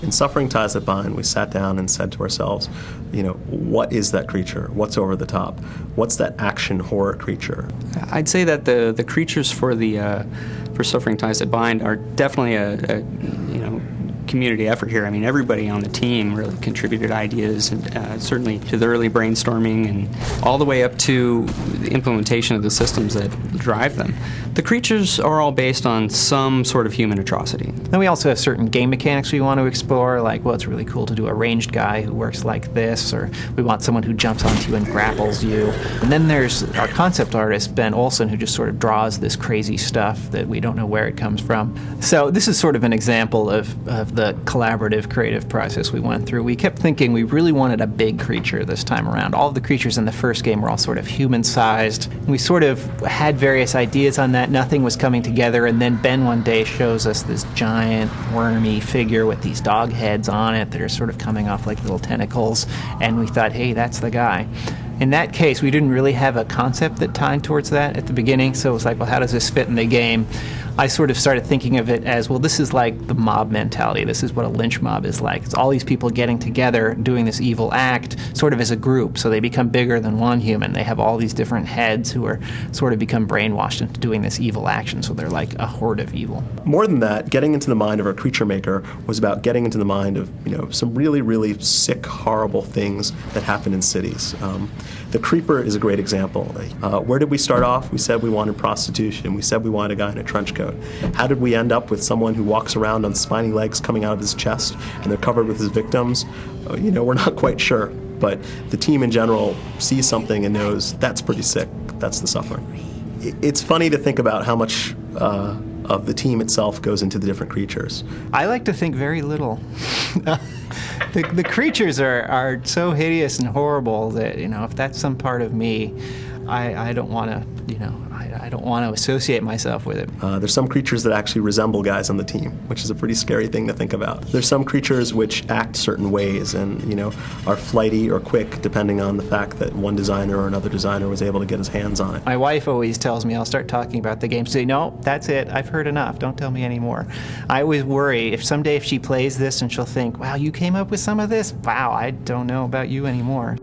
In Suffering Ties That Bind, we sat down and said to ourselves, what is that creature? What's over the top? What's that action horror creature? I'd say that the creatures for Suffering Ties That Bind are definitely a community effort here. I mean, everybody on the team really contributed ideas, and certainly to the early brainstorming and all the way up to the implementation of the systems that drive them. The creatures are all based on some sort of human atrocity. Then we also have certain game mechanics we want to explore, like, well, it's really cool to do a ranged guy who works like this, or we want someone who jumps onto you and grapples you. And then there's our concept artist, Ben Olson, who just sort of draws this crazy stuff that we don't know where it comes from. So this is sort of an example of the collaborative creative process we went through. We kept thinking we really wanted a big creature this time around. All of the creatures in the first game were all sort of human-sized. We sort of had various ideas on that. Nothing was coming together, and then Ben one day shows us this giant wormy figure with these dog heads on it that are sort of coming off like little tentacles, and we thought, hey, that's the guy. In that case, we didn't really have a concept that tied towards that at the beginning, so it was like, well, how does this fit in the game? I sort of started thinking of it as, well, this is like the mob mentality. This is what a lynch mob is like. It's all these people getting together, doing this evil act, sort of as a group, so they become bigger than one human. They have all these different heads who are sort of become brainwashed into doing this evil action, so they're like a horde of evil. More than that, getting into the mind of our creature maker was about getting into the mind of, some really, really sick, horrible things that happen in cities. The Creeper is a great example. Where did we start off? We said we wanted prostitution. We said we wanted a guy in a trench coat. How did we end up with someone who walks around on spiny legs coming out of his chest and they're covered with his victims? We're not quite sure. But the team in general sees something and knows that's pretty sick. That's the Suffering. It's funny to think about how much of the team itself goes into the different creatures. I like to think very little. The creatures are so hideous and horrible that, if that's some part of me, I don't want to, I don't want to associate myself with it. There's some creatures that actually resemble guys on the team, which is a pretty scary thing to think about. There's some creatures which act certain ways and, are flighty or quick depending on the fact that one designer or another designer was able to get his hands on it. My wife always tells me I'll start talking about the game. She'll say, no, that's it. I've heard enough. Don't tell me anymore. I always worry if someday if she plays this and she'll think, wow, you came up with some of this? Wow, I don't know about you anymore.